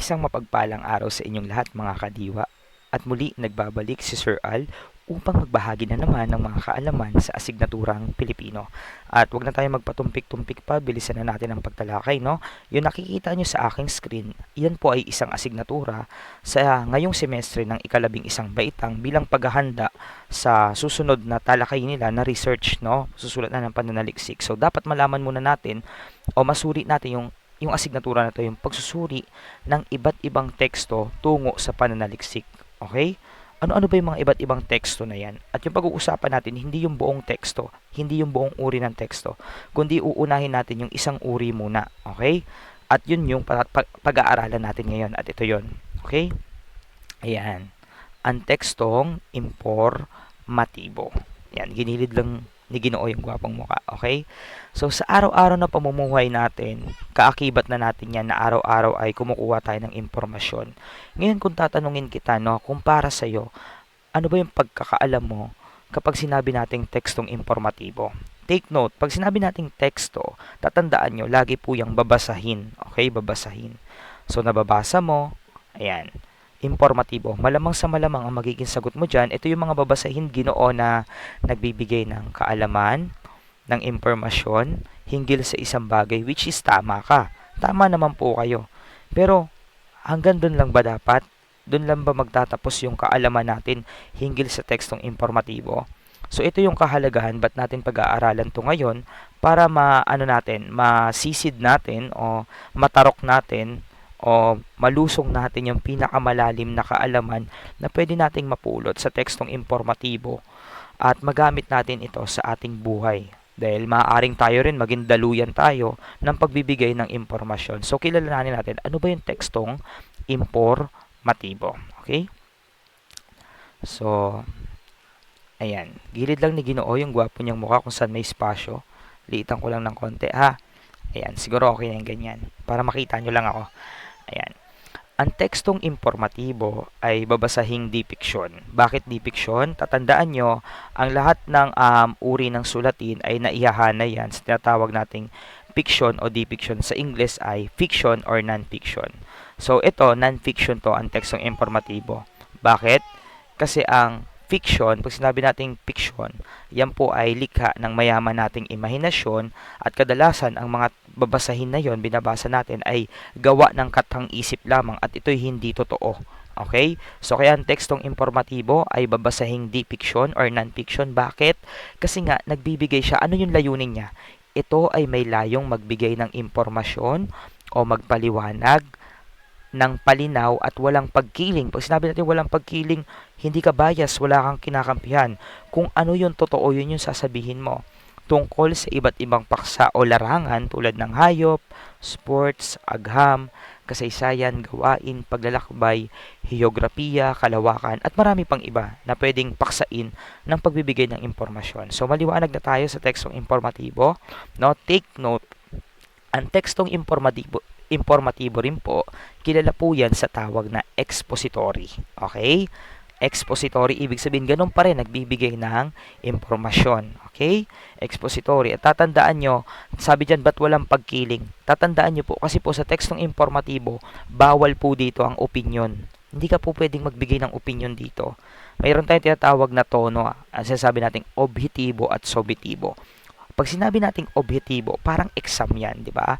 Isang mapagpalang araw sa inyong lahat mga kadiwa. At muli nagbabalik si Sir Al upang magbahagi na naman ng mga kaalaman sa asignaturang Pilipino. At wag na tayo magpatumpik-tumpik pa, bilisan na natin ang pagtalakay, no? Yung nakikita nyo sa aking screen, yan po ay isang asignatura sa ngayong semestre ng ika-11 baitang bilang paghahanda sa susunod na talakay nila na research, no? Susulat na ng pananaliksik. So dapat malaman muna natin o masuri natin yung asignatura na to, yung pagsusuri ng iba't ibang teksto tungo sa pananaliksik. Okay? Ano-ano ba yung mga iba't ibang teksto na yan? At yung pag-uusapan natin, hindi yung buong teksto, hindi yung buong uri ng teksto, kundi uunahin natin yung isang uri muna. Okay? At yun yung pag-aaralan natin ngayon. At ito yun. Okay? Ayan. Ang tekstong informatibo. Yan, ginilid lang ni Ginoo yung gwapong mukha. Okay? So, sa araw-araw na pamumuhay natin, kaakibat na natin yan na araw-araw ay kumukuha tayo ng impormasyon. Ngayon, kung tatanungin kita, no, kung para sa'yo, ano ba yung pagkakaalam mo kapag sinabi nating tekstong informatibo? Take note, pag sinabi nating teksto, tatandaan nyo, lagi po yung babasahin. Okay? Babasahin. So, nababasa mo, ayan, informatibo. Malamang sa malamang ang magiging sagot mo dyan, ito yung mga babasahin Ginoo na nagbibigay ng kaalaman, ng impormasyon, hinggil sa isang bagay, which is tama ka. Tama naman po kayo. Pero, hanggang dun lang ba dapat? Dun lang ba magtatapos yung kaalaman natin hinggil sa tekstong informatibo? So, ito yung kahalagahan, ba't natin pag-aaralan to ngayon para masisid natin o matarok natin o malusong natin yung pinakamalalim na kaalaman na pwede nating mapulot sa tekstong informatibo at magamit natin ito sa ating buhay. Dahil maaaring tayo rin maging daluyan tayo ng pagbibigay ng impormasyon. So, kilalanin natin ano ba yung tekstong informatibo. Okay? So, ayan. Gilid lang ni Ginoo yung gwapo niyang mukha kung saan may spasyo. Liitan ko lang ng konti, ha? Ayan, siguro okay na yung ganyan. Para makita nyo lang ako. Ayan. Ang tekstong informatibo ay babasahing dipiksyon. Bakit dipiksyon? Tatandaan nyo, ang lahat ng uri ng sulatin ay naihahana yan sa tinatawag nating fiction o dipiksyon. Sa English ay fiction or non-fiction. So ito, non-fiction to ang tekstong informatibo. Bakit? Kasi ang fiction, pag sinabi nating fiction, yan po ay likha ng mayaman nating imahinasyon at kadalasan ang mga babasahin na yon binabasa natin ay gawa ng katang-isip lamang at ito'y hindi totoo. Okay? So kaya ang tekstong informatibo ay babasahing di fiction or non-fiction. Bakit? Kasi nga nagbibigay siya. Ano yung layunin niya? Ito ay may layong magbigay ng impormasyon o magpaliwanag ng palinaw at walang pagkiling. Pag sinabi natin walang pagkiling, hindi ka bias, wala kang kinakampihan. Kung ano yung totoo, yun yung sasabihin mo. Tungkol sa iba't ibang paksa o larangan tulad ng hayop, sports, agham, kasaysayan, gawain, paglalakbay, heograpiya, kalawakan, at marami pang iba na pwedeng paksain ng pagbibigay ng impormasyon. So, maliwanag na tayo sa tekstong informatibo. No? Take note, ang tekstong informatibo rin po, kilala po yan sa tawag na expository. Okay? Expository, ibig sabihin, ganun pa rin, nagbibigay ng impormasyon. Okay? Expository. At tatandaan nyo, sabi dyan, ba't walang pagkiling? Tatandaan nyo po, kasi po sa tekstong informatibo, bawal po dito ang opinion. Hindi ka po pwedeng magbigay ng opinion dito. Mayroon tayong tinatawag na tono, ang sinasabi nating objetibo at subjetibo. Pag sinabi nating objetibo, parang exam yan, di ba?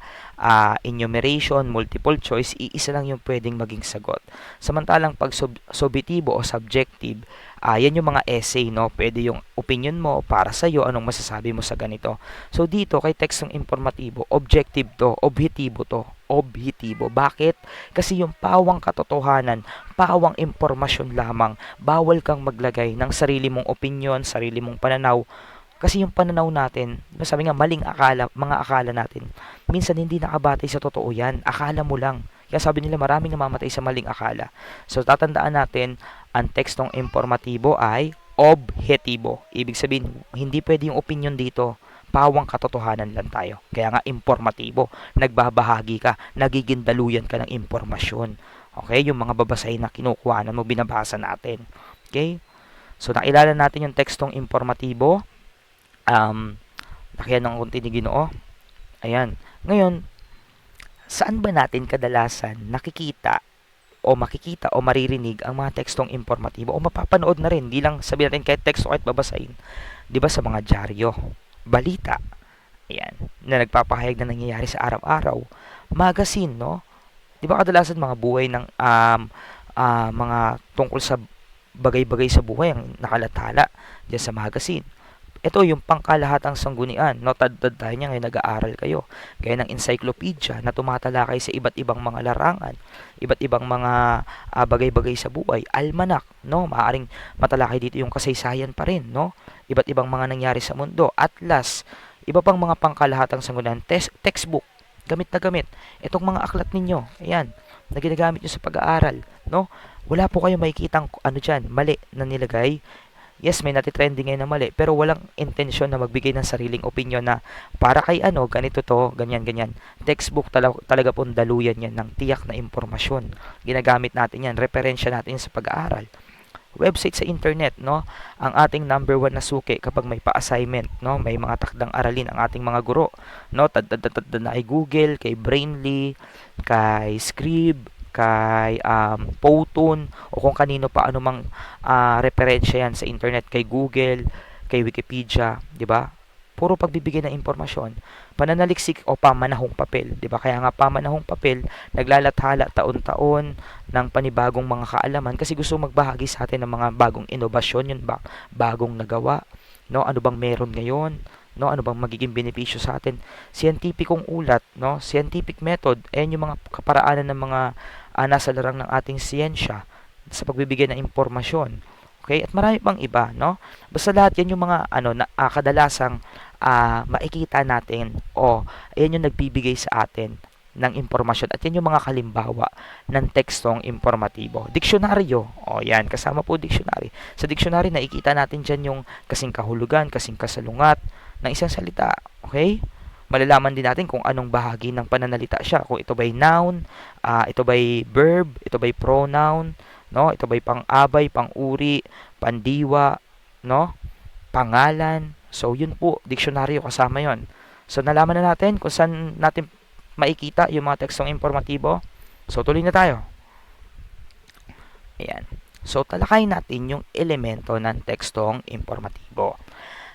Enumeration, multiple choice, iisa lang yung pwedeng maging sagot. Samantalang pag subjetibo o subjective, yan yung mga essay, no? Pwede yung opinion mo para sa iyo, anong masasabi mo sa ganito. So dito kay tekstong informatibo, objective to, objetibo to. Objetibo. Bakit? Kasi yung pawang katotohanan, pawang impormasyon lamang, bawal kang maglagay ng sarili mong opinion, sarili mong pananaw. Kasi yung pananaw natin, sabi nga, maling akala, mga akala natin, minsan hindi nakabatay sa totoo yan. Akala mo lang. Kaya sabi nila, maraming namamatay sa maling akala. So, tatandaan natin, ang tekstong informatibo ay objetibo. Ibig sabihin, hindi pwede yung opinion dito. Pawang katotohanan lang tayo. Kaya nga, informatibo. Nagbabahagi ka, nagiging daluyan ka ng impormasyon. Okay? Yung mga babasahin na kinukuhanan mo, binabasa natin. Okay? So, nakilala natin yung tekstong informatibo. Lakihan ng konti ni Ginoo. Ayan. Ngayon, saan ba natin kadalasan nakikita o makikita o maririnig ang mga tekstong informatibo o mapapanood na rin, di lang sabihin natin kahit text o kahit babasahin, di ba sa mga dyaryo, balita, ayan, na nagpapahayag na nangyayari sa araw-araw, magazine, no? Di ba kadalasan mga buhay ng mga tungkol sa bagay-bagay sa buhay ang nakalathala diyan sa magazine. Ito yung pangkalahatang sanggunian, no? Tad tayo niya ngayon nag-aaral kayo. Gaya ng encyclopedia na tumatalakay sa iba't ibang mga larangan, iba't ibang mga bagay-bagay sa buhay. Almanac, no? Maaaring matalakay dito yung kasaysayan pa rin, no? Iba't ibang mga nangyari sa mundo. Atlas, iba pang mga pangkalahatang sanggunian. Textbook, gamit na gamit. Itong mga aklat ninyo, ayan, na ginagamit nyo sa pag-aaral, no? Wala po kayong makikitang dyan, mali na nilagay. Yes, may natitrending ngayon na mali, pero walang intensyon na magbigay ng sariling opinion na para kay ganito to, ganyan, ganyan. Textbook talaga pong daluyan yan ng tiyak na impormasyon. Ginagamit natin yan, referensya natin yan sa pag-aaral. Website sa internet, no? Ang ating number one na suki kapag may pa-assignment, no? May mga takdang aralin ang ating mga guro, no? Tad na kay Google, kay Brainly, kay Scrib, kay Powtoon o kung kanino pa anumang referensya yan sa internet, kay Google, kay Wikipedia, 'di ba? Puro pagbibigay ng impormasyon, pananaliksik o pamanahong papel, 'di ba? Kaya nga pamanahong papel naglalathala taon-taon ng panibagong mga kaalaman kasi gusto magbahagi sa atin ng mga bagong inobasyon, yun ba? Bagong nagawa, no? Ano bang meron ngayon? No, ano bang magiging benepisyo sa atin? Scientificong ulat, no? Scientific method, ayan yung mga kaparaanan ng mga nasa larang ng ating siyensya sa pagbibigay ng impormasyon. Okay? At marami pang iba, no? Basta lahat yan yung mga na kadalasang makikita natin o ayan yung nagbibigay sa atin ng impormasyon at yan yung mga kalimbawa ng tekstong informatibo. Diksyonaryo, o yan, kasama po diksyonary. Sa diksyonary, nakikita natin dyan yung kasing kahulugan, kasing kasalungat ng isang salita. Okay? Malalaman din natin kung anong bahagi ng pananalita siya. Kung ito ba'y noun, ito ba'y verb, ito ba'y pronoun, no? Ito ba'y pang-abay, pang-uri, pandiwa, no? Pangalan. So, yun po, diksyonaryo kasama yon. So, nalaman na natin kung saan natin makikita yung mga tekstong informatibo. So, tuloy na tayo. Ayan. So, talakayin natin yung elemento ng tekstong informatibo.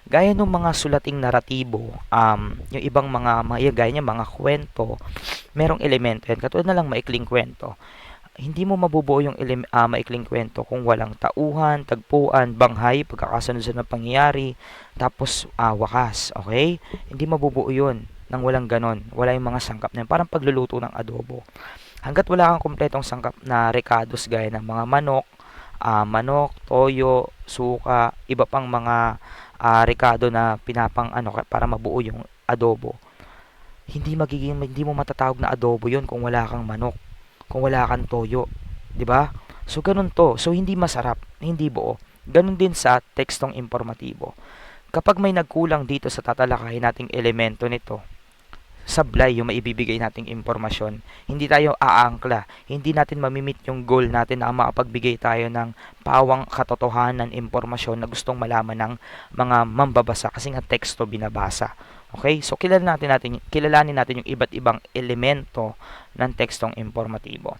Gaya ng mga sulating naratibo, yung ibang gaya niya, mga kwento, merong elemento yan. Katulad na lang maikling kwento. Hindi mo mabubuo yung maikling kwento kung walang tauhan, tagpuan, banghay, pagkakasunod ng pangyayari, tapos wakas, okay? Hindi mabubuo yun nang walang ganon. Wala yung mga sangkap na yun. Parang pagluluto ng adobo. Hanggat wala kang kompletong sangkap na recados gaya ng mga manok, toyo, suka, iba pang mga rekado na para mabuo yung adobo. Hindi mo matatawag na adobo 'yon kung wala kang manok, kung wala kang toyo, 'di ba? So ganun to. So hindi masarap, hindi buo. Ganun din sa tekstong informatibo. Kapag may nagkulang dito sa tatalakayin nating elemento nito, sablay yung maibibigay nating impormasyon. Hindi tayo aangkla. Hindi natin mamimit yung goal natin na makapagbigay tayo ng pawang katotohanan, impormasyon na gustong malaman ng mga mambabasa kasi nga teksto binabasa. Okay? So kilalanin natin yung iba't ibang elemento ng tekstong informatibo.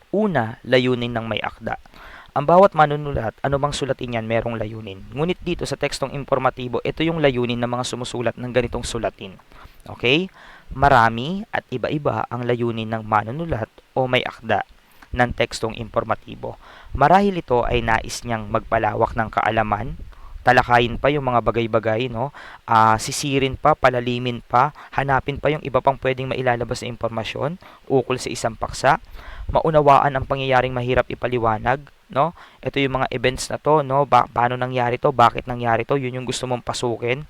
Una, layunin ng may akda. Ang bawat manunulat, anumang sulatin yan, merong layunin. Ngunit dito sa tekstong informatibo, ito yung layunin ng mga sumusulat ng ganitong sulatin. Okay? Marami at iba-iba ang layunin ng manunulat o may akda ng tekstong informatibo. Marahil ito ay nais niyang magpalawak ng kaalaman, talakayin pa yung mga bagay-bagay, no? Sisirin pa, palalimin pa, hanapin pa yung iba pang pwedeng mailalabas na impormasyon ukol sa isang paksa, maunawaan ang pangyayaring mahirap ipaliwanag, no? Ito yung mga events na to, no? Paano nangyari to? Bakit nangyari to? Yun yung gusto mong pasukin,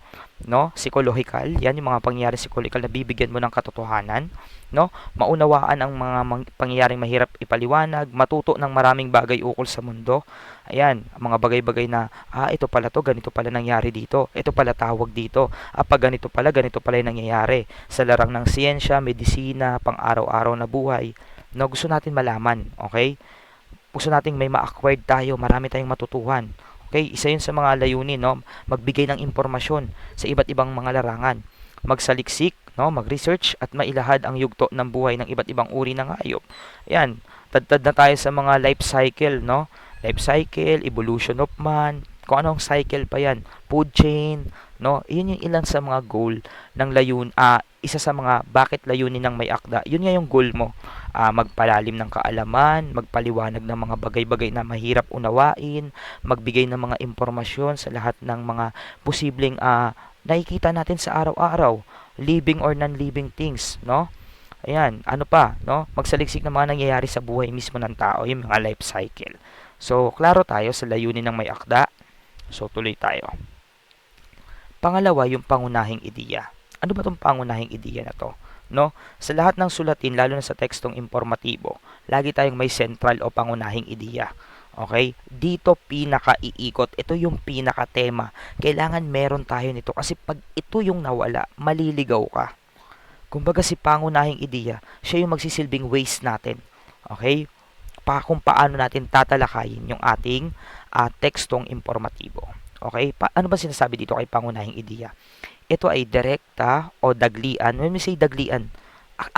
no? Psychological, yan yung mga pangyayari psychological na bibigyan mo ng katotohanan, no? Maunawaan ang mga pangyayaring mahirap ipaliwanag, matuto ng maraming bagay ukol sa mundo. Ayan, mga bagay-bagay na ito pala to, ganito pala nangyari dito. Ito pala tawag dito. Pag ganito pala yung nangyayari sa larang ng siyensya, medisina, pang-araw-araw na buhay. No, gusto natin malaman, okay? Gusto nating may ma-acquired tayo, marami tayong matutuhan. Okay, isa yun sa mga layunin, no? Magbigay ng impormasyon sa iba't ibang mga larangan. Magsaliksik, no? Mag-research at mailahad ang yugto ng buhay ng iba't ibang uri ng hayop. Ayan, tadtad na tayo sa mga life cycle, no? Life cycle, evolution of man, kung anong cycle pa yan, food chain, no? Yun yung ilan sa mga goal ng isa sa mga bakit layunin ng may akda. Yun nga yung goal mo. Magpalalim ng kaalaman, magpaliwanag ng mga bagay-bagay na mahirap unawain, magbigay ng mga impormasyon sa lahat ng mga posibleng nakikita natin sa araw-araw, living or non-living things, no? Ayan, ano pa, no? Magsaliksik ng mga nangyayari sa buhay mismo ng tao, yung mga life cycle. So, klaro tayo sa layunin ng may akda. So, tuloy tayo. Pangalawa, yung pangunahing ideya. Ano ba tong pangunahing ideya na to? No? Sa lahat ng sulatin, lalo na sa tekstong informatibo, lagi tayong may central o pangunahing ideya. Okay? Dito pinaka-iikot. Ito yung pinaka-tema. Kailangan meron tayo nito kasi pag ito yung nawala, maliligaw ka. Kumbaga si pangunahing ideya, siya yung magsisilbing ways natin. Okay? Kung paano natin tatalakayin yung ating tekstong informatibo. Okay? Ano ba sinasabi dito kay pangunahing ideya? Ito ay direkta o daglian. When we say daglian,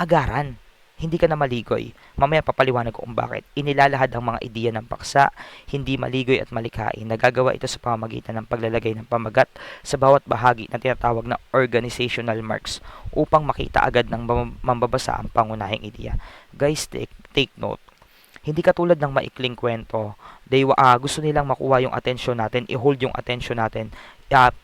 agaran. Hindi ka na maligoy. Mamaya papaliwanag ko kung bakit. Inilalahad ang mga ideya ng paksa, hindi maligoy at malikain. Nagagawa ito sa pamamagitan ng paglalagay ng pamagat sa bawat bahagi na tinatawag na organizational marks upang makita agad ng mambabasa ang pangunahing ideya. Guys, take note. Hindi katulad ng maikling kwento, gusto nilang makuha yung atensyon natin, i-hold yung atensyon natin,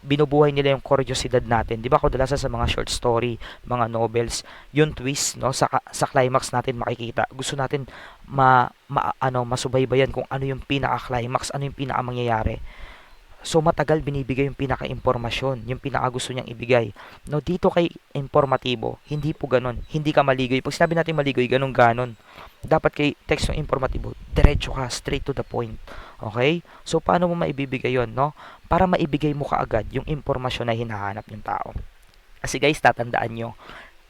binubuhay nila yung kuryosidad natin. Di ba kadalasan sa mga short story, mga novels, yung twist, no, sa climax natin makikita. Gusto natin masubaybayan kung ano yung pinaka-climax, ano yung pinaka-mangyayari. So matagal binibigay yung pinaka-impormasyon, yung pinaka-gusto niyang ibigay. No, dito kay informatibo, hindi po ganun. Hindi ka maligoy. Pag sinabi natin maligoy, ganun-ganon. Dapat kay text ng informatibo, diretso ka, straight to the point. Okay? So paano mo maibibigay yon, no? Para maibigay mo kaagad yung impormasyon na hinahanap ng tao. Kasi guys, tatandaan nyo,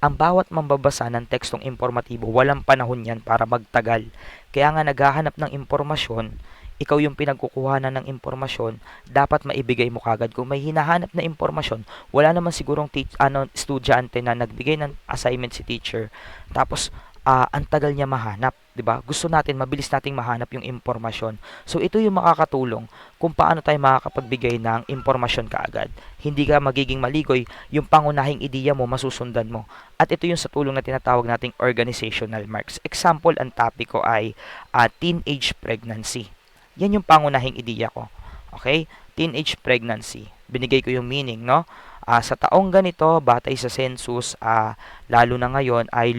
ang bawat mambabasa ng tekstong informatibo, walang panahon yan para magtagal. Kaya nga naghahanap ng impormasyon, ikaw yung pinagkukuhanan ng impormasyon, dapat maibigay mo kagad. Kung may hinahanap na impormasyon, wala naman sigurong estudyante na nagbigay ng assignment si teacher, tapos ang tagal niya mahanap, 'di ba? Gusto natin mabilis nating mahanap yung impormasyon. So ito yung makakatulong kung paano tayo makakapagbigay ng impormasyon kaagad. Hindi ka magiging maligoy, yung pangunahing ideya mo masusundan mo. At ito yung sa tulong na tinatawag nating organizational marks. Example, ang topic ko ay teenage pregnancy. Yan yung pangunahing ideya ko. Okay? Teenage pregnancy. Binigay ko yung meaning, no? Sa taong ganito, batay sa census, lalo na ngayon, ay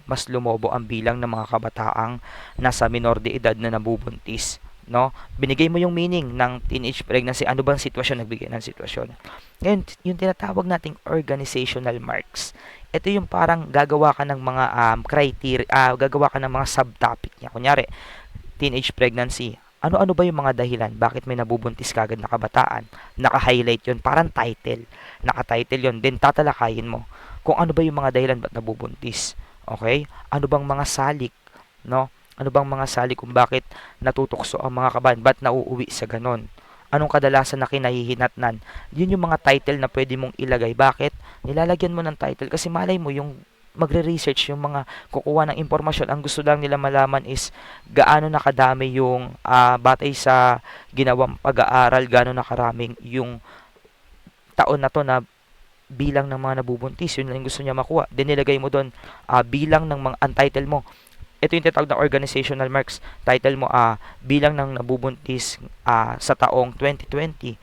mas lumobo ang bilang ng mga kabataang nasa minor de edad na nabubuntis. No? Binigay mo yung meaning ng teenage pregnancy. Ano bang sitwasyon? Nagbigay ng sitwasyon. Ngayon, yung tinatawag nating organizational marks. Ito yung parang gagawa ka ng mga criteria, gagawa ka ng mga subtopic niya. Kunyari, teenage pregnancy. Ano-ano ba yung mga dahilan? Bakit may nabubuntis kagad na kabataan? Naka-highlight yun, parang title. Naka-title yun, then tatalakayin mo kung ano ba yung mga dahilan ba't nabubuntis. Okay? Ano bang mga salik? No? Ano bang mga salik kung bakit natutokso ang mga kabataan? Ba't nauuwi sa ganon? Anong kadalasan na kinahihinatnan? Yun yung mga title na pwede mong ilagay. Bakit? Nilalagyan mo ng title kasi malay mo yung magre-research, yung mga kukuha ng impormasyon, ang gusto lang nila malaman is gaano nakadami yung batay sa ginawang pag-aaral, gaano nakaraming yung taon na to na bilang ng mga nabubuntis. Yun lang yung gusto niya makuha. Then nilagay mo doon bilang ng mga untitled mo. Ito yung tinatawag na organizational marks. Title mo bilang ng nabubuntis sa taong 2020.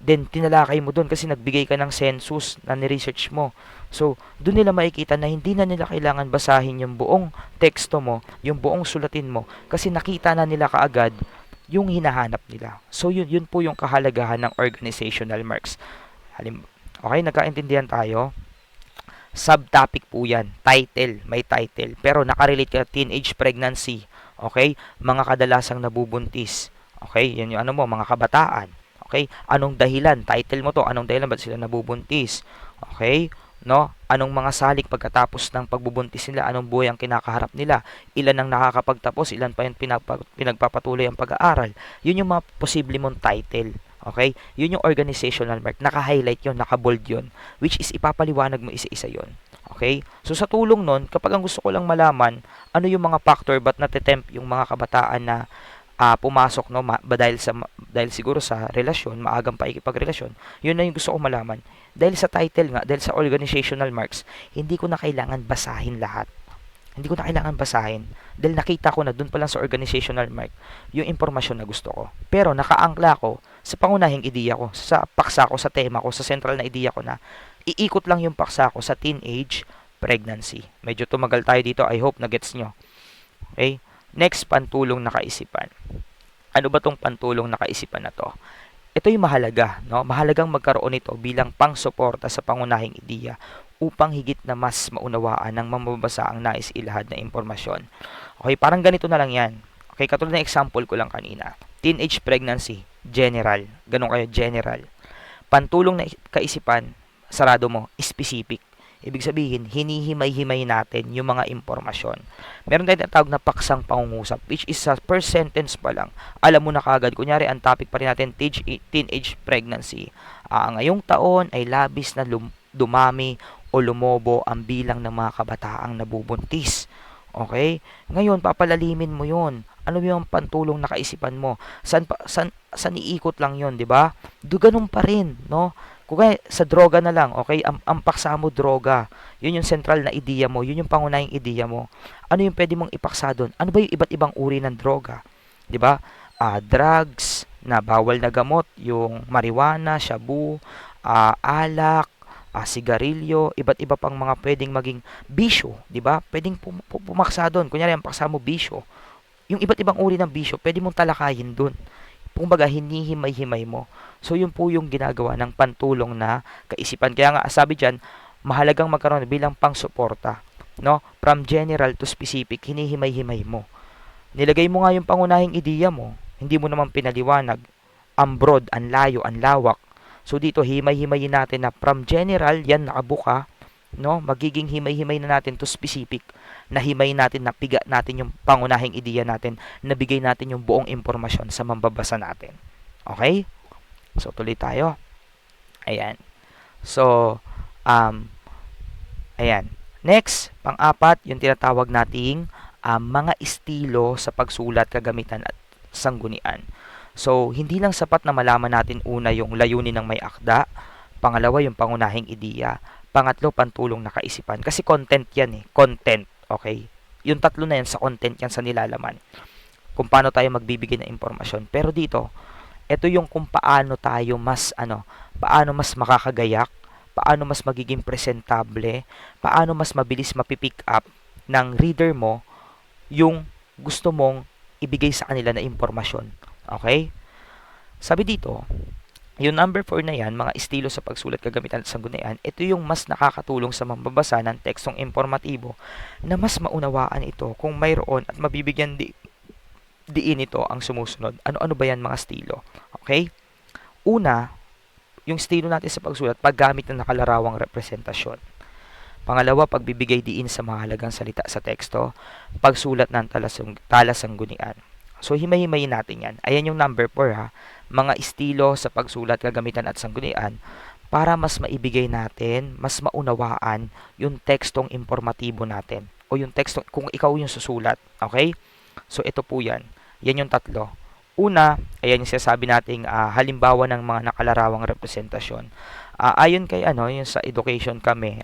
Then tinalakay mo doon kasi nagbigay ka ng census na ni-research mo. So, doon nila makikita na hindi na nila kailangan basahin yung buong teksto mo, yung buong sulatin mo, kasi nakita na nila kaagad yung hinahanap nila. So, yun po yung kahalagahan ng organizational marks. Okay, nagkaintindihan tayo? Subtopic po yan. Title, may title. Pero nakarelate ka teenage pregnancy. Okay? Mga kadalasang nabubuntis. Okay? Yan yung mga kabataan. Okay? Anong dahilan? Title mo to. Anong dahilan ba't sila nabubuntis? Okay? No? Anong mga salik pagkatapos ng pagbubuntis nila? Anong buhay ang kinakaharap nila? Ilan ang nakakapagtapos? Ilan pa yung pinagpapatuloy ang pag-aaral? Yun yung mga posible mong title. Okay? Yun yung organizational mark. Naka-highlight yun, naka-bold yun. Which is ipapaliwanag mo isa-isa yun. Okay? So sa tulong nun, kapag ang gusto ko lang malaman, ano yung mga factor ba't natitempt yung mga kabataan na pumasok, no, dahil siguro sa relasyon, maagang pakikipagrelasyon, yun na yung gusto ko malaman. Dahil sa title nga, dahil sa organizational marks, hindi ko na kailangan basahin lahat. Hindi ko na kailangan basahin dahil nakita ko na dun pa lang sa organizational mark yung impormasyon na gusto ko. Pero nakaangkla ko sa pangunahing ideya ko, sa paksa ko, sa tema ko, sa central na ideya ko na iikot lang yung paksa ko sa teenage pregnancy. Medyo tumagal tayo dito. I hope na gets nyo. Okay? Next, pantulong na kaisipan. Ano ba tong pantulong na kaisipan na to? Ito yung mahalaga, no? Mahalagang magkaroon nito bilang pangsuporta sa pangunahing ideya upang higit na mas maunawaan ng mamabasa ang nais ilahad na impormasyon. Okay, parang ganito na lang yan. Okay, katulad ng example ko lang kanina. Teenage pregnancy, general. Ganun kayo, general. Pantulong na kaisipan, sarado mo, specific. Ibig sabihin, hinihimay-himay natin yung mga impormasyon. Meron tayong tinatawag na paksang pangungusap, which is sa per sentence pa lang. Alam mo na kagad. Kunyari, ang topic pa rin natin, teenage pregnancy. Ngayong taon ay labis na dumami o lumobo ang bilang ng mga kabataang nabubuntis. Okay? Ngayon, papalalimin mo yon. Ano yung pantulong na kaisipan mo? San iikot lang yon, di ba? Ganun pa rin, no? Kung sa droga na lang, okay? Ang paksa mo, droga. Yun yung central na ideya mo. Yun yung pangunahing ideya mo. Ano yung pwede mong ipaksa doon? Ano ba yung iba't ibang uri ng droga? Di ba? Drugs na bawal na gamot, yung marijuana, shabu, alak, sigarilyo, iba't iba pang mga pwedeng maging bisyo, di ba? Pwedeng pumaksa doon. Kunyari, ang paksa mo bisyo. Yung iba't ibang uri ng bisyo, pwede mong talakayin doon. Kumbaga, hinihimay-himay mo. So, yun po yung ginagawa ng pantulong na kaisipan. Kaya nga, sabi dyan, mahalagang magkaroon bilang pangsuporta. No? From general to specific, hinihimay-himay mo. Nilagay mo nga yung pangunahing ideya mo. Hindi mo naman pinaliwanag. Ang broad, ang layo, ang lawak. So dito, himay-himayin natin na from general, yan nakabuka, no? Magiging himay-himay na natin to specific. Nahimay natin, napiga natin yung pangunahing ideya natin, nabigay natin yung buong impormasyon sa mambabasa natin. Okay? So tuloy tayo. Ayan. So, ayan. Next, pang-apat, yung tinatawag nating mga estilo sa pagsulat, kagamitan at sanggunian. So, hindi lang sapat na malaman natin una yung layunin ng may akda, pangalawa yung pangunahing ideya, pangatlo pantulong na kaisipan. Kasi content yan eh, content, okay? Yung tatlo na yan sa content yan sa nilalaman. Kung paano tayo magbibigay ng impormasyon. Pero dito, ito yung kung paano tayo mas paano mas makakagayak, paano mas magiging presentable, paano mas mabilis mapipick up ng reader mo yung gusto mong ibigay sa kanila na impormasyon. Okay? Sabi dito, yung number 4 na yan, mga estilo sa pagsulat, kagamitan at sanggunian, ito yung mas nakakatulong sa mambabasa ng tekstong informatibo na mas maunawaan ito kung mayroon at mabibigyan diin ito ang sumusunod. Ano-ano ba yan mga estilo? Okay? Una, yung estilo natin sa pagsulat, paggamit ng nakalarawang representasyon. Pangalawa, pagbibigay diin sa mahalagang salita sa teksto, pagsulat ng talasanggunian. So, himay-himayin natin yan. Ayan yung number 4 ha. Mga estilo sa pagsulat, kagamitan at sanggunian para mas maibigay natin, mas maunawaan yung tekstong informatibo natin. O yung tekstong, kung ikaw yung susulat. Okay? So, ito po yan. Yan yung tatlo. Una, ayan yung sinasabi nating halimbawa ng mga nakalarawang representasyon. Ayon kay yung sa education kami,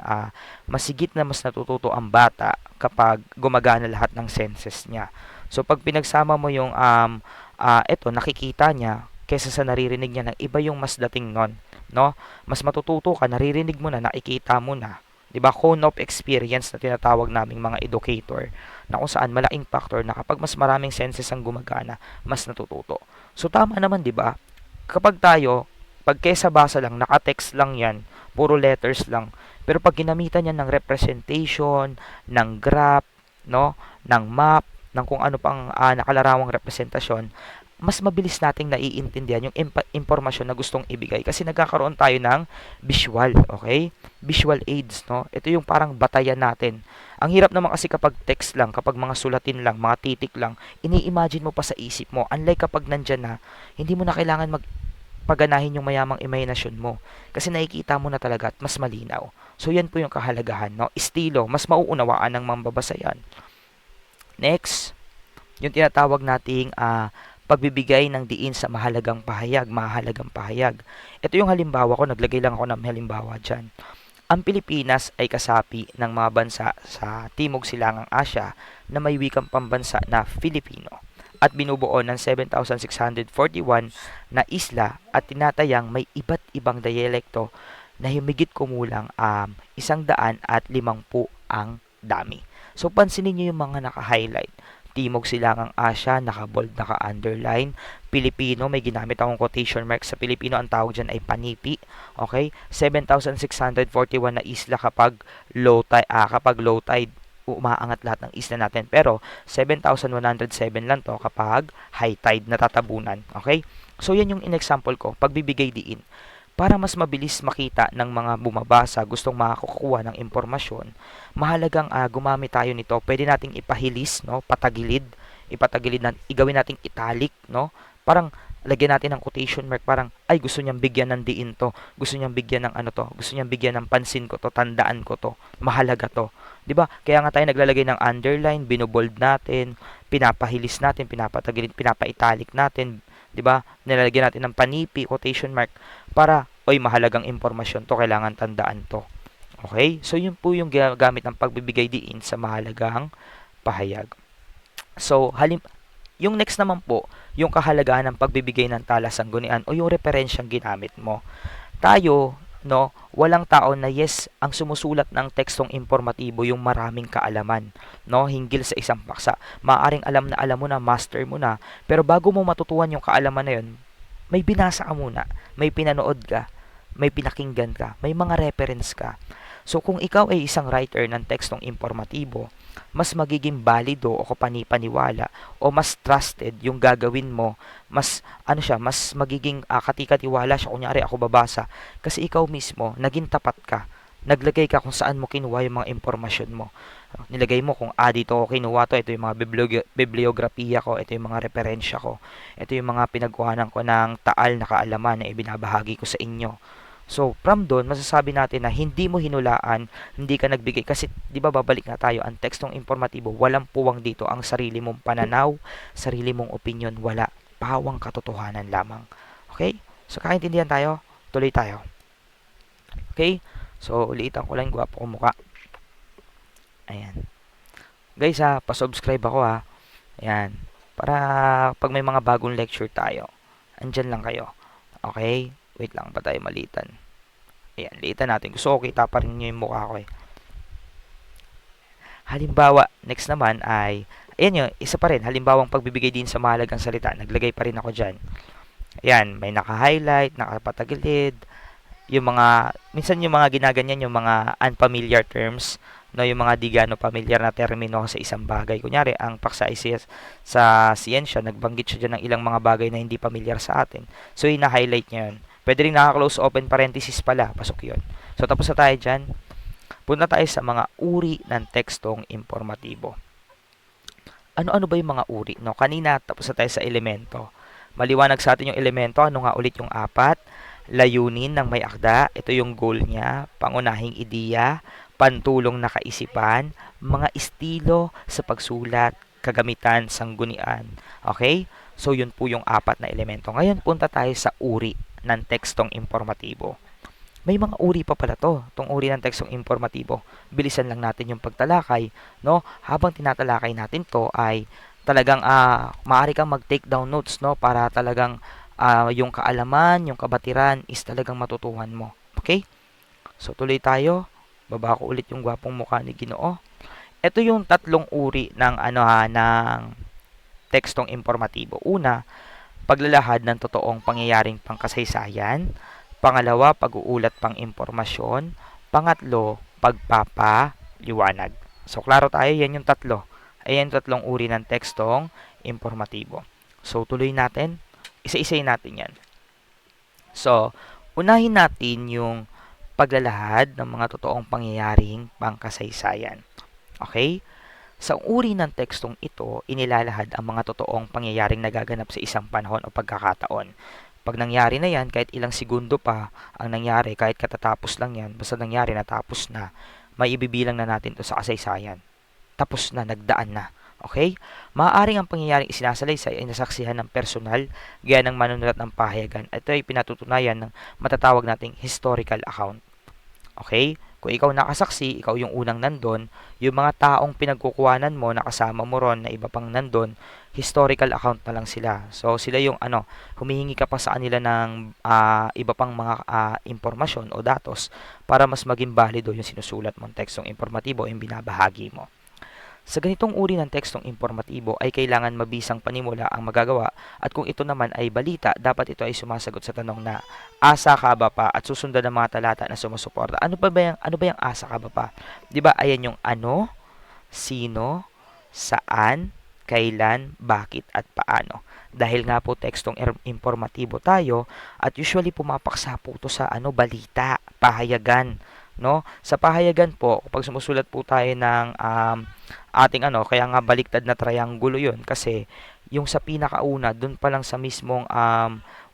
masigit na mas natututo ang bata kapag gumagana lahat ng senses niya. So pag pinagsama mo yung ito nakikita niya kaysa sa naririnig niya, ng iba yung mas dating nun, no? Mas matututo ka, naririnig mo na, nakikita mo na. 'Di ba? Cone of experience na tinatawag naming mga educator, na kung saan malaking factor na kapag mas maraming senses ang gumagana, mas natututo. So tama naman, 'di ba? Kapag pag kesa basa lang, naka-text lang 'yan, puro letters lang. Pero pag ginamitan niya ng representation, ng graph, no, ng map, ng kung ano pang nakalarawang representasyon, mas mabilis nating naiintindihan yung impormasyon na gustong ibigay kasi nagkakaroon tayo ng visual, okay? Visual aids, no? Ito yung parang batayan natin. Ang hirap naman kasi kapag text lang, kapag mga sulatin lang, mga titik lang, ini-imagine mo pa sa isip mo. Unlike kapag nandyan na, hindi mo na kailangan paganahin yung mayamang imahinasyon mo. Kasi nakikita mo na talaga at mas malinaw. So, yan po yung kahalagahan, no? Estilo, mas mauunawaan ng mambabasa yan. Next, yung tinatawag nating pagbibigay ng diin sa mahalagang pahayag. Ito yung halimbawa ko, naglagay lang ako ng halimbawa dyan. Ang Pilipinas ay kasapi ng mga bansa sa Timog Silangang Asya na may wikang pambansa na Filipino at binubuo ng 7,641 na isla at tinatayang may iba't ibang dialekto na humigit kumulang 150 ang dami. So pansinin niyo yung mga naka-highlight. Timog Silangang Asya, naka-bold, naka-underline. Pilipino, may ginamit akong quotation mark sa Pilipino. Ang tawag dyan ay panipi. Okay? 7,641 na isla kapag low tide, umaangat lahat ng isla natin. Pero, 7,107 lang to kapag high tide, natatabunan. Okay? So, yan yung in-example ko. Pagbibigay diin. Para mas mabilis makita ng mga bumabasa, gustong makakukuha ng impormasyon, mahalagang gumamit tayo nito. Pwede nating ipahilis, no, ipatagilid na igawin nating italic, no? Parang lagyan natin ng quotation mark, parang ay gusto niyang bigyan ng diin to, gusto niyang bigyan ng ano to, gusto niyang bigyan ng pansin ko to, tandaan ko to, mahalaga to. 'Di ba? Kaya nga tayo naglalagay ng underline, binobold natin, pinapahilis natin, pinapatagilid, pinapaitalic natin, 'di ba? Nilalagyan natin ng panipi, quotation mark para mahalagang impormasyon to, kailangan tandaan to. Okay? So yun po yung gamit ng pagbibigay diin sa mahalagang pahayag. So yung next naman po, yung kahalagahan ng pagbibigay ng talasanggunian o yung referensyang ginamit mo. Tayo, no, walang tao na ang sumusulat ng tekstong informatibo yung maraming kaalaman, no, hinggil sa isang paksa. Maaring alam mo na, master mo na, pero bago mo matutuhan yung kaalaman na yun, may binasa ka muna, may pinanood ka, may pinakinggan ka, may mga reference ka. So kung ikaw ay isang writer ng tekstong informatibo, mas magiging balido o kapanipaniwala o mas trusted yung gagawin mo, mas mas magiging katikatiwala siya. Kunyari ako babasa kasi ikaw mismo naging tapat ka. Naglagay ka kung saan mo kinuha yung mga impormasyon mo. Nilagay mo kung dito ko kinuha to, ito yung mga bibliografiya ko, ito yung mga referensya ko, ito yung mga pinagkuhanan ko ng taal na kaalaman na ibinabahagi ko sa inyo. So, from doon, masasabi natin na hindi mo hinulaan, hindi ka nagbigay. Kasi, di ba babalik nga tayo, ang tekstong informatibo, walang puwang dito ang sarili mong pananaw, sarili mong opinion, wala. Pawang katotohanan lamang. Okay? So, kakaintindihan tayo? Tuloy tayo. Okay? So, ulitan ko lang, gwapo ko mukha. Ayan. Guys pa-subscribe ako Ayan. Para pag may mga bagong lecture tayo, andyan lang kayo. Okay? Wait lang, pa tayo malitan. Ayan, litan natin. Gusto ko kita pa rin nyo yung mukha ko Halimbawa, next naman ay, ayan yun, isa pa rin, halimbawang pagbibigay din sa mahalagang salita. Naglagay pa rin ako dyan. Ayan, may naka-highlight, nakapatagilid, yung mga, minsan yung mga ginaganyan, yung mga unfamiliar terms, no, yung mga di gaano familiar na termino sa isang bagay. Kunyari, ang paksa sa siyensya, nagbanggit siya dyan ng ilang mga bagay na hindi familiar sa atin. So, ina-highlight niya yun. Pwede rin naka-close open parenthesis pala. Pasok yun. So, tapos na tayo dyan. Punta tayo sa mga uri ng tekstong informatibo. Ano-ano ba yung mga uri? No? Kanina, tapos na tayo sa elemento. Maliwanag sa atin yung elemento. Ano nga ulit yung apat? Layunin ng may akda. Ito yung goal niya. Pangunahing ideya. Pantulong na kaisipan. Mga estilo sa pagsulat. Kagamitan, sanggunian. Okay? So, yun po yung apat na elemento. Ngayon, punta tayo sa uri ng tekstong informatibo. May mga uri pa pala to, itong uri ng tekstong informatibo. Bilisan lang natin yung pagtalakay, no? Habang tinatalakay natin to ay talagang maaari kang mag-take down notes, no? Para talagang yung kaalaman, yung kabatiran is talagang matutuhan mo. Okay? So tuloy tayo. Baba ko ulit yung gwapong mukha ni Ginoo. Ito yung tatlong uri ng ng tekstong informatibo. Una, paglalahad ng totoong pangyayaring pangkasaysayan. Pangalawa, pag-uulat pang impormasyon. Pangatlo, pagpapaliwanag. So, klaro tayo, yan yung tatlo. Ayan yung tatlong uri ng tekstong informatibo. So, tuloy natin. Isa-isayin natin yan. So, unahin natin yung paglalahad ng mga totoong pangyayaring pangkasaysayan. Okay? Sa uri ng tekstong ito, inilalahad ang mga totoong pangyayaring nagaganap sa isang panahon o pagkakataon. Pag nangyari na yan, kahit ilang segundo pa ang nangyari, kahit katatapos lang yan, basta nangyari, natapos na, may ibibilang na natin to sa kasaysayan. Tapos na, nagdaan na. Okay? Maaaring ang pangyayaring isinasalaysay ay nasaksihan ng personal, gaya ng manunulat ng pahayagan. Ito ay pinatutunayan ng matatawag nating historical account. Okay? Kung ikaw nakasaksi, ikaw yung unang nandun, yung mga taong pinagkukuhanan mo, nakasama mo ron na iba pang nandun, historical account na lang sila. So, sila yung humihingi ka pa sa kanila ng iba pang mga impormasyon o datos para mas maging balido yung sinusulat mong tekstong informatibo o yung binabahagi mo. Sa ganitong uri ng tekstong informatibo ay kailangan mabisang panimula ang magagawa at kung ito naman ay balita, dapat ito ay sumasagot sa tanong na asa ka ba pa at susundan ng mga talata na sumusuporta. Ano ba yung asa ka ba pa? 'Di ba? Ayan yung ano, sino, saan, kailan, bakit at paano. Dahil nga po tekstong informatibo tayo at usually pumapaksa po ito sa balita, pahayagan, no? Sa pahayagan po, kapag sumusulat po tayo ng ating kaya nga baliktad na triangulo 'yon kasi yung sa pinakauna, doon pa lang sa mismong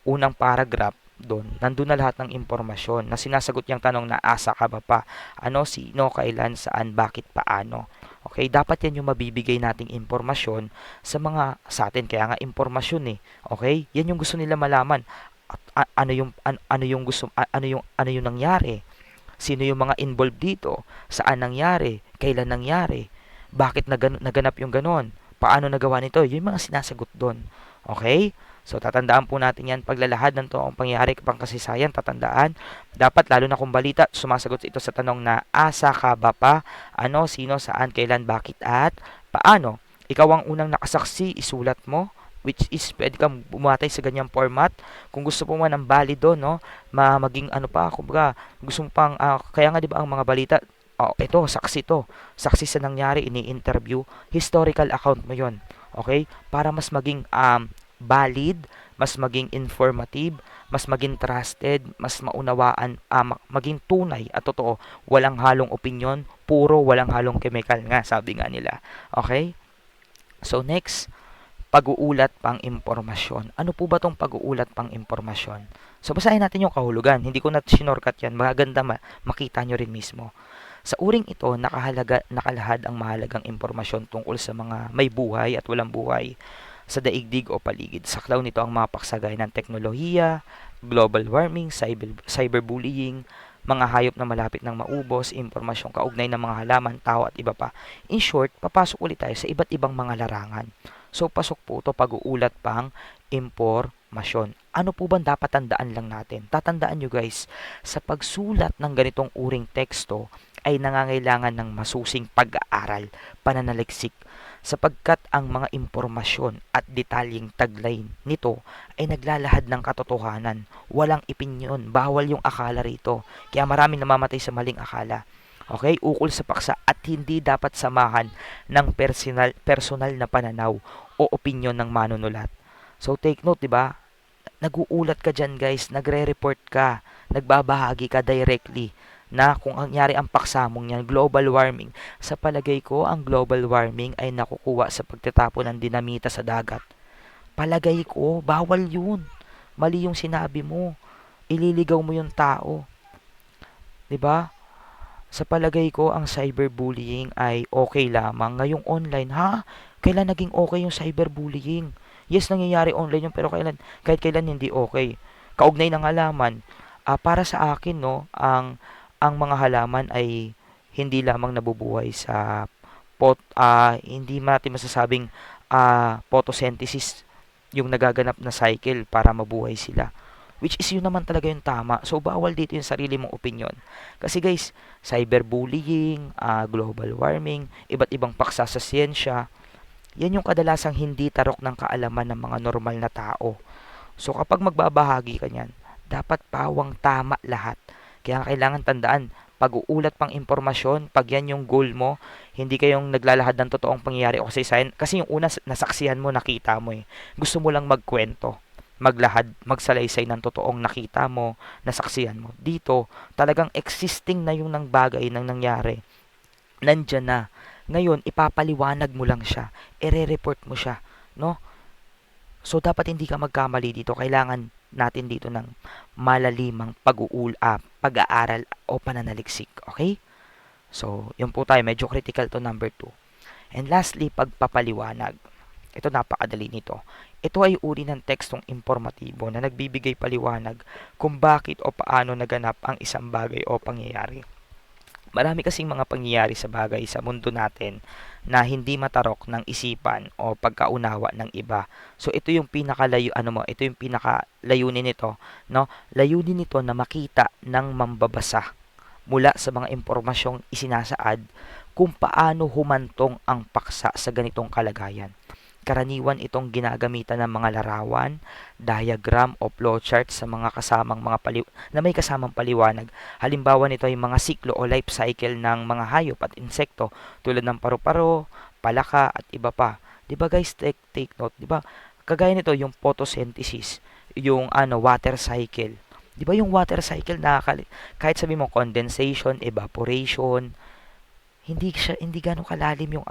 unang paragraph, doon, nandun na lahat ng impormasyon na sinasagot yung tanong na asa ka ba pa? Ano, sino, kailan, saan, bakit, paano? Okay, dapat yan yung mabibigay nating impormasyon sa atin. Kaya nga impormasyon eh. Okay? Yan yung gusto nila malaman. Ano yung gusto ano yung nangyari? Sino yung mga involved dito? Saan nangyari? Kailan nangyari? Bakit naganap yung ganon? Paano nagawa nito? Yung mga sinasagot doon. Okay? So, tatandaan po natin yan. Paglalahad ng toong pangyayari kapag kasaysayan, tatandaan. Dapat, lalo na kung balita, sumasagot ito sa tanong na asa ka ba pa? Ano, sino, saan, kailan, bakit, at paano? Ikaw ang unang nakasaksi, isulat mo, which is pwede kang bumatay sa ganyang format. Kung gusto mo man ng balido, no, maging kumbaga, gusto mo pang, kaya nga 'di ba ang mga balita, ito, saksi to. Saksi sa nangyari, ini-interview, historical account mo 'yon. Okay? Para mas maging valid, mas maging informative, mas maging trusted, mas maunawaan, maging tunay at totoo. Walang halong opinyon, puro walang halong chemical nga, sabi nga nila. Okay? So next, pag-uulat pang impormasyon. Ano po ba tong pag-uulat pang impormasyon? So basahin natin yung kahulugan. Hindi ko na sinorkat yan. Maganda makita nyo rin mismo. Sa uring ito, nakalahad ang mahalagang impormasyon tungkol sa mga may buhay at walang buhay sa daigdig o paligid. Saklaw nito ang mga pagsagay ng teknolohiya, global warming, cyberbullying, mga hayop na malapit ng maubos, impormasyong kaugnay ng mga halaman, tao at iba pa. In short, papasok ulit tayo sa iba't ibang mga larangan. So, pasok po ito pag-uulat pang impormasyon. Ano po ba dapat tandaan lang natin? Tatandaan nyo guys, sa pagsulat ng ganitong uring teksto ay nangangailangan ng masusing pag-aaral, pananaliksik, sapagkat ang mga impormasyon at detalyeng taglay nito ay naglalahad ng katotohanan. Walang opinyon, bawal yung akala rito. Kaya maraming namamatay sa maling akala. Okay, ukol sa paksa at hindi dapat samahan ng personal na pananaw o opinyon ng manunulat. So take note, 'di ba? Nag-uulat ka diyan, guys, nagre-report ka, nagbabahagi ka directly na kung nangyari ang paksa mong yan, global warming. Sa palagay ko, ang global warming ay nakukuha sa pagtatapon ng dinamita sa dagat. Palagay ko, bawal yun. Mali yung sinabi mo. Ililigaw mo yung tao. 'Di ba? Sa palagay ko, ang cyberbullying ay okay lamang. Ngayong online, ha? Kailan naging okay yung cyberbullying? Yes, nangyayari online yun, pero kahit kailan hindi okay. Kaugnay ng halaman, para sa akin, no, ang mga halaman ay hindi lamang nabubuhay sa hindi natin masasabing photosynthesis yung nagaganap na cycle para mabuhay sila. Which is yun naman talaga yung tama. So, bawal dito yung sarili mong opinion. Kasi guys, cyberbullying, global warming, iba't ibang paksa sa siyensya, yan yung kadalasang hindi tarok ng kaalaman ng mga normal na tao. So, kapag magbabahagi ka niyan, dapat pawang tama lahat. Kaya kailangan tandaan, pag-uulat pang impormasyon, pag yan yung goal mo, hindi kayong naglalahad ng totoong pangyayari o kasaysayan. Kasi yung una, nasaksihan mo, nakita mo eh. Gusto mo lang magkwento, maglahad, magsalaysay ng totoong nakita mo, nasaksihan mo. Dito, talagang existing na yung ng bagay nang nangyari. Nandyan na. Ngayon, ipapaliwanag mo lang siya. Ire-report mo siya. No? So, dapat hindi ka magkamali dito. Kailangan natin dito ng malalimang pag-aaral o pananaliksik. Okay? So, yun po tayo. Medyo critical to number 2. And lastly, pagpapaliwanag. Ito napakadali nito. Ito ay uri ng tekstong informatibo na nagbibigay paliwanag kung bakit o paano naganap ang isang bagay o pangyayari. Marami kasing mga pangyayari sa bagay sa mundo natin na hindi matarok ng isipan o pagkaunawa ng iba. So ito yung ito yung pinakalayunin nito, no? Layunin nito na makita ng mambabasa mula sa mga impormasyong isinasaad kung paano humantong ang paksa sa ganitong kalagayan. Karaniwan itong ginagamitan ng mga larawan, diagram o flowchart sa mga na may kasamang paliwanag. Halimbawa nito ay mga siklo o life cycle ng mga hayop at insekto tulad ng paru-paro, palaka at iba pa. 'Di ba guys, take note, 'di ba? Kagaya nito yung photosynthesis, yung water cycle. 'Di ba yung water cycle kahit sabi mo condensation, evaporation, hindi gano'ng kalalim yung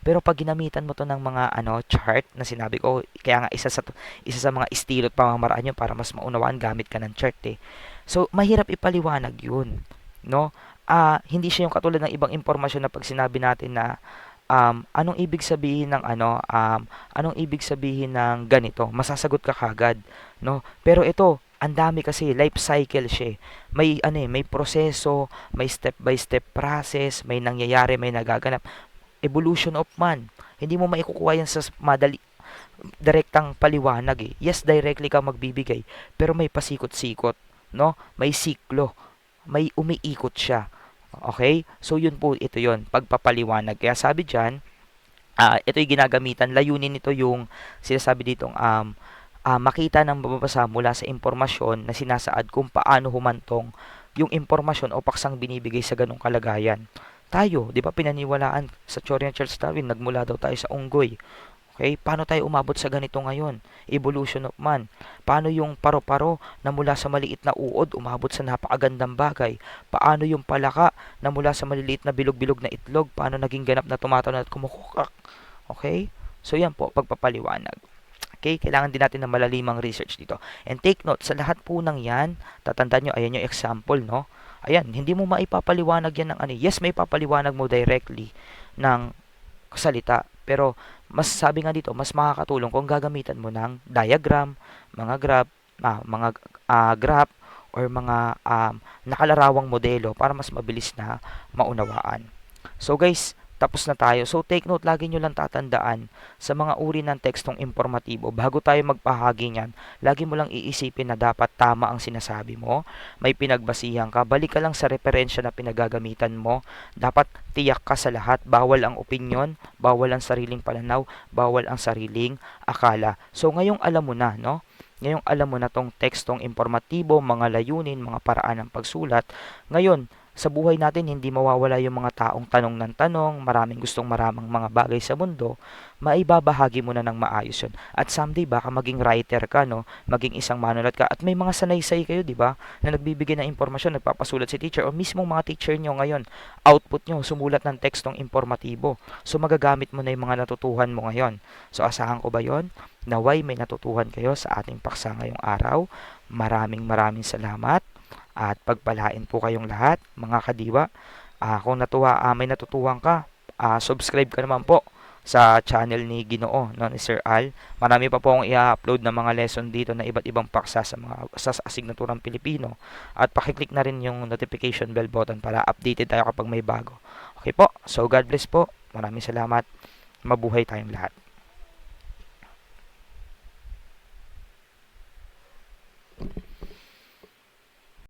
Pero pag ginamitan mo 'to ng mga chart na sinabi ko, kaya nga isa sa mga estilo at pamamaraan yun para mas maunawaan gamit ka ng chart eh. So, mahirap ipaliwanag yun, no? Hindi siya yung katulad ng ibang impormasyon na pag sinabi natin na anong ibig sabihin ng ganito, masasagot ka kagad, no? Pero ito, ang dami kasi life cycle siya. May proseso, may step by step process, may nangyayari, may nagaganap. Evolution of man. Hindi mo maikukuha yan sa direktang paliwanag eh. Yes, directly ka magbibigay, pero may pasikot-sikot, no? May siklo, may umiikot siya. Okay? So yun po, ito yun, pagpapaliwanag. Kaya sabi diyan, ito'y ginagamitan, layunin nito yung sinasabi ditong makita ng mababasa mula sa impormasyon na sinasaad kung paano humantong yung impormasyon o paksang binibigay sa ganong kalagayan. Tayo, di ba pinaniwalaan sa Chorian Charles Darwin, nagmula daw tayo sa unggoy. Okay? Paano tayo umabot sa ganito ngayon? Evolution of man. Paano yung paru-paro na mula sa maliit na uod umabot sa napakagandang bagay? Paano yung palaka na mula sa maliliit na bilog-bilog na itlog, paano naging ganap na tumatalon at kumukukak? Okay? So yan po, pagpapaliwanag. Okay, kailangan din natin ng malalimang research dito. And take note, sa lahat po ng yan, tatandaan nyo, ayan yung example, no? Ayan, hindi mo maipapaliwanag yan ng Yes, may papaliwanag mo directly ng salita. Pero, sabi nga dito, mas makakatulong kung gagamitan mo ng diagram, mga graph, or mga nakalarawang modelo para mas mabilis na maunawaan. So guys, tapos na tayo. So take note, lagi nyo lang tatandaan sa mga uri ng tekstong informatibo. Bago tayo magpahagi niyan, lagi mo lang iisipin na dapat tama ang sinasabi mo. May pinagbasihan ka. Balik ka lang sa referensya na pinagagamitan mo. Dapat tiyak ka sa lahat. Bawal ang opinyon, bawal ang sariling pananaw, bawal ang sariling akala. So ngayong alam mo na, no? Ngayong alam mo na tong tekstong informatibo, mga layunin, mga paraan ng pagsulat. Ngayon, sa buhay natin, hindi mawawala yung mga taong tanong ng tanong, maraming gustong maramang mga bagay sa mundo, maibabahagi mo na ng maayos yun. At someday, baka maging writer ka, no? Maging isang manulat ka. At may mga sanaysay kayo, di ba? Na nagbibigay ng impormasyon, nagpapasulat si teacher, o mismong mga teacher nyo ngayon, output nyo, sumulat ng tekstong informatibo. So, magagamit mo na yung mga natutuhan mo ngayon. So, asahan ko ba yon? Naway may natutuhan kayo sa ating paksa ngayong araw. Maraming salamat. At pagpalain po kayong lahat, mga kadiwa. Kung may natutuhan ka, subscribe ka naman po sa channel ni Ginoo, no, ni Sir Al. Marami pa po akong i-upload na mga lesson dito na iba't ibang paksa sa asignaturang Pilipino. At pakiclick na rin yung notification bell button para updated tayo kapag may bago. Okay po, so God bless po. Maraming salamat. Mabuhay tayong lahat.